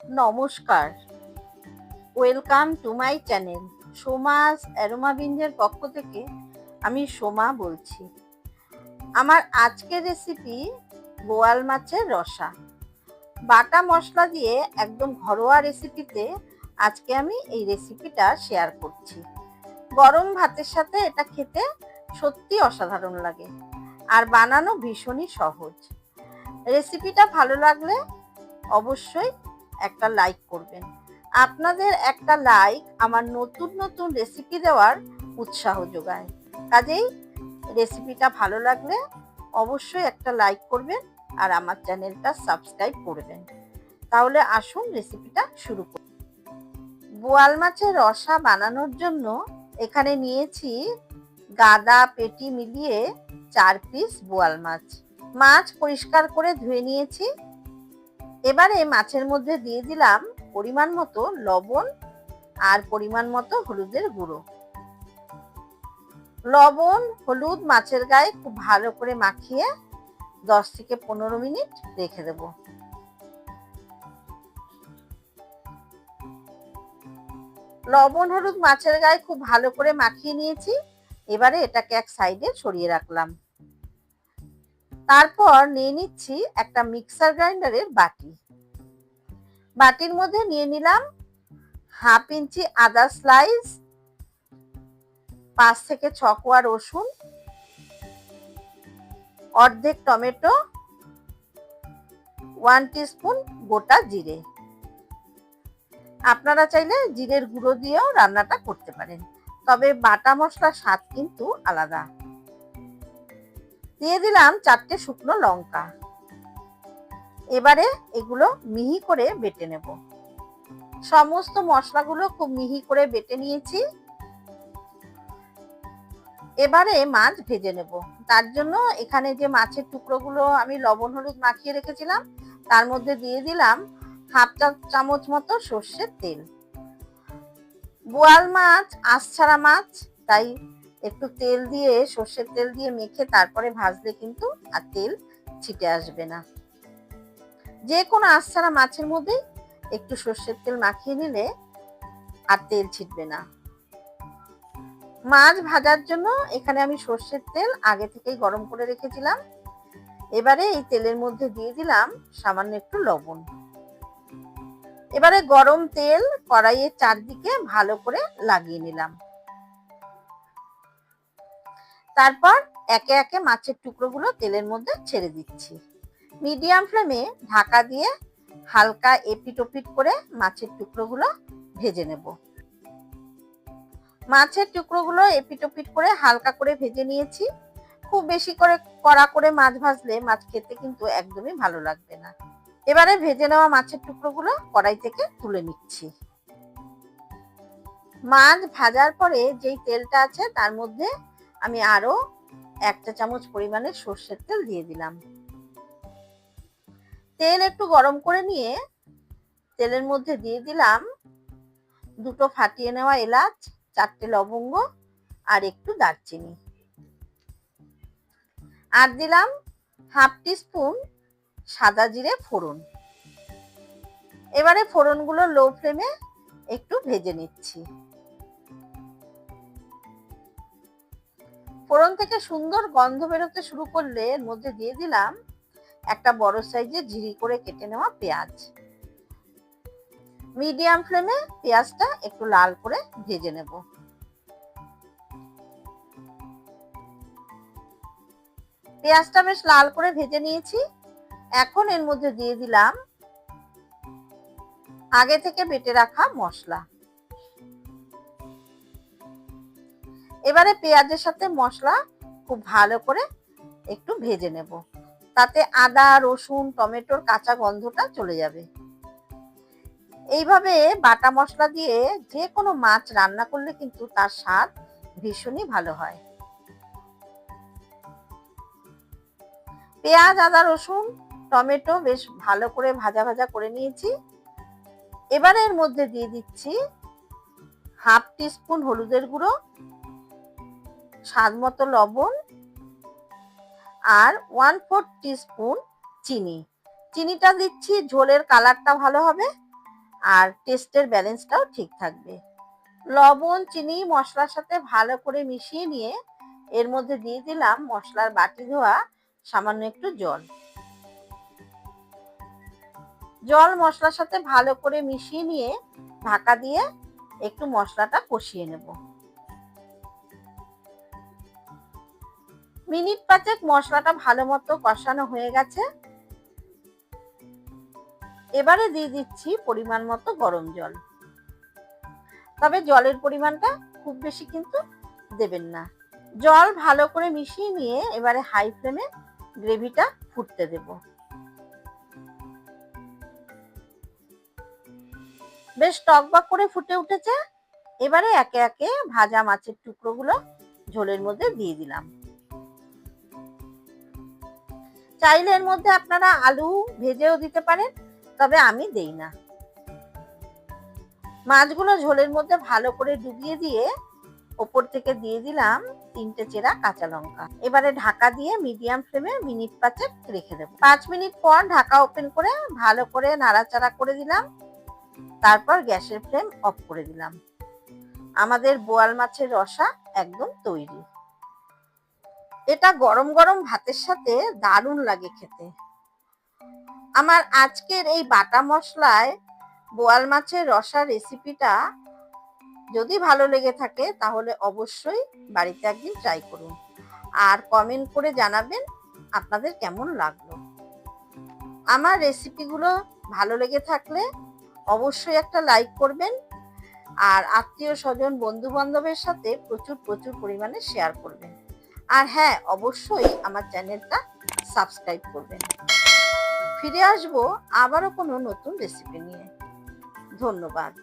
নমস্কার, welcome to my channel. Soma's aroma বিঞ্জের পক্ষ থেকে আমি সোমা বলছি। আমার আজকের রেসিপি বোয়াল মাছের রসা। বাটা মশলা দিয়ে একদম ঘরোয়া রেসিপিতে আজকে আমি এই রেসিপিটা শেয়ার করছি। গরম ভাতের সাথে এটা খেতে সত্যি অসাধারণ লাগে, আর বানানো ভীষণই সহজ। রেসিপিটা ভালো লাগলে অবশ্যই একটা লাইক করবেন। আপনাদের একটা লাইক আমার নতুন নতুন রেসিপি দেওয়ার উৎসাহ যোগায়। কাজেই রেসিপিটা ভালো লাগলে অবশ্যই একটা লাইক করবেন আর আমার চ্যানেলটা সাবস্ক্রাইব করবেন। তাহলে আসুন রেসিপিটা শুরু করি। বোয়াল মাছের রসা বানানোর জন্য এখানে নিয়েছি গাদা পেটি মিলিয়ে 4 পিস বোয়াল মাছ। মাছ পরিষ্কার করে ধুয়ে নিয়েছি। এবারে মাছের মধ্যে দিয়ে দিলাম পরিমাণ মতো লবণ আর পরিমাণ মতো হলুদের গুঁড়ো। লবণ হলুদ মাছের গায়ে খুব ভালো করে মাখিয়ে 10 থেকে 15 মিনিট রেখে দেব। লবণ হলুদ মাছের গায়ে খুব ভালো করে মাখিয়ে নিয়েছি। এবারে এটাকে এক সাইডে সরিয়ে রাখলাম। তারপর নিয়ে নিচ্ছি একটা মিক্সার গ্রাইন্ডারের বাটি। বাটির মধ্যে নিয়ে নিলাম 1/2 ইঞ্চি আদা স্লাইস, 5 থেকে 6 কোয়া রসুন, অর্ধেক টমেটো, 1 টিস্পুন গোটা জিরে। আপনারা চাইলে জিরের গুঁড়ো দিয়েও রান্নাটা করতে পারেন, তবে বাটা মশলার স্বাদ কিন্তু আলাদা। দিয়ে দিলাম 4টে শুকনো লঙ্কা। এবারে এগুলো মিহি করে বেটে নেব। সমস্ত মশলাগুলো খুব মিহি করে বেটে নিয়েছি। এবারে মাছ ভেজে নেব। তার জন্য এখানে যে মাছের টুকরোগুলো আমি লবণ হলুদ মাখিয়ে রেখেছিলাম তার মধ্যে দিয়ে দিলাম 1/2 চামচ মতো সর্ষের তেল। বোয়াল মাছ আঁশ ছাড়া মাছ, তাই একটু তেল দিয়ে সর্ষের তেল দিয়ে মেখে তারপরে ভাজলে কিন্তু আর তেল ছিটে আসবে না। যে কোনো আঁশ ছাড়া মাছের মধ্যে একটু সর্ষের তেল মাখিয়ে নিলে আর তেল ছিটবে না। মাছ ভাজার জন্য এখানে আমি সর্ষের তেল আগে থেকেই গরম করে রেখেছিলাম। এবারে এই তেলের মধ্যে দিয়ে দিলাম সামান্য একটু লবণ। এবারে গরম তেল কড়াইয়ের চারদিকে ভালো করে লাগিয়ে নিলাম। তারপর একে একে মাছের টুকরোগুলো তেলের মধ্যে ছেড়ে দিচ্ছি। মিডিয়াম ফ্লেমে ঢাকা দিয়ে হালকা এপিট ওপিট করে মাছের টুকরোগুলো ভেজে নেব। মাছের টুকরোগুলো এপিট ওপিট করে হালকা করে ভেজে নিয়েছি। খুব বেশি করে কড়া করে মাছ ভাজলে মাছ খেতে কিন্তু একদমই ভালো লাগবে না। এবারে ভেজে নেওয়া মাছের টুকরোগুলো কড়াই থেকে তুলে নিচ্ছি। মাছ ভাজার পরে যেই তেলটা আছে তার মধ্যে আমি আরো 1 চা চামচ পরিমাণে সর্ষের তেল দিয়ে দিলাম। তেল একটু গরম করে নিয়ে তেলের মধ্যে দিয়ে দিলাম 2টো ফাটিয়ে নেওয়া এলাচ, 4টে লবঙ্গ আর একটু দারচিনি। আর দিলাম 1/2 টিস্পুন সাদা জিরে ফোড়ন। এবারে ফোড়নগুলো লো ফ্লেমে একটু ভেজে নিচ্ছি। ফোড়ন থেকে সুন্দর গন্ধ বেরোতে শুরু করলে এর মধ্যে দিয়ে দিলাম একটা বড় সাইজের ঝিরি করে কেটে নেওয়া পেঁয়াজ। মিডিয়াম ফ্লেমে পেঁয়াজটা একটু লাল করে ভেজে নেব। পেঁয়াজটা বেশ লাল করে ভেজে নিয়েছি। এখন এর মধ্যে দিয়ে দিলাম আগে থেকে বেটে রাখা মশলা। এবারে পেঁয়াজের সাথে মশলা খুব ভালো করে একটু ভেজে নেব, তাতে আদা রসুন টমেটোর কাঁচা গন্ধটা চলে যাবে। এইভাবে বাটা মশলা দিয়ে যে কোনো মাছ রান্না করলে কিন্তু তার স্বাদ ভীষণই ভালো হয়। পেঁয়াজ আদা রসুন টমেটো বেশ ভালো করে ভাজা ভাজা করে নিয়েছি। এবারে এর মধ্যে দিয়ে দিচ্ছি 1/2 টিস্পুন হলুদের গুঁড়ো, স্বাদ মতো লবণ আর 1/4 টিস্পুন চিনি। চিনিটা দিচ্ছি ঝোলের কালারটা ভালো হবে আর টেস্টের ব্যালেন্সটাও ঠিক থাকবে। লবণ, চিনি মশলার সাথে ভালো করে মিশিয়ে নিয়ে এর মধ্যে দিয়ে দিলাম মশলার বাটি ধোয়া সামান্য একটু জল। জল মশলার সাথে ভালো করে মিশিয়ে নিয়ে ঢাকা দিয়ে একটু মশলাটা কষিয়ে নেব। মিনিট 5 মশলাটা ভালো মতো কষানো হয়ে গেছে। এবারে দিয়ে দিচ্ছি পরিমাণ মতো গরম জল। তবে জলের পরিমাণটা খুব বেশি কিন্তু দেবেন না। জল ভালো করে মিশিয়ে নিয়ে এবারে হাই ফ্লেমে গ্রেভিটা ফুটতে দেব। বেশ টকবক করে ফুটে উঠেছে। এবারে একে একে ভাজা মাছের টুকরোগুলো ঝোলের মধ্যে দিয়ে দিলাম। চাইলে এর মধ্যে আপনারা আলু ভেজেও দিতে পারেন, তবে আমি দেই না। মাছগুলো ঝোলের মধ্যে ভালো করে ডুবিয়ে দিয়ে ওপর থেকে দিয়ে দিলাম 3টে চেরা কাঁচা লঙ্কা। এবারে ঢাকা দিয়ে মিডিয়াম ফ্লেমে মিনিট 5 রেখে দেবো। 5 মিনিট পর ঢাকা ওপেন করে ভালো করে নাড়াচাড়া করে দিলাম। তারপর গ্যাসের ফ্লেম অফ করে দিলাম। আমাদের বোয়াল মাছের রসা একদম তৈরি। এটা গরম গরম ভাতের সাথে দারুণ লাগে খেতে। আমার আজকের এই বাটা মশলায় বোয়াল মাছের রসা রেসিপিটা যদি ভালো লেগে থাকে তাহলে অবশ্যই বাড়িতে একদিন ট্রাই করুন, আর কমেন্ট করে জানাবেন আপনাদের কেমন লাগলো। আমার রেসিপিগুলো ভালো লেগে থাকলে অবশ্যই একটা লাইক করবেন, আর আত্মীয় স্বজন বন্ধু বান্ধবের সাথে প্রচুর প্রচুর পরিমাণে শেয়ার করবেন। আর হ্যাঁ, অবশ্যই আমার চ্যানেলটা সাবস্ক্রাইব করবেন। ফিরে আসবো আবারও কোনো নতুন রেসিপি নিয়ে। ধন্যবাদ।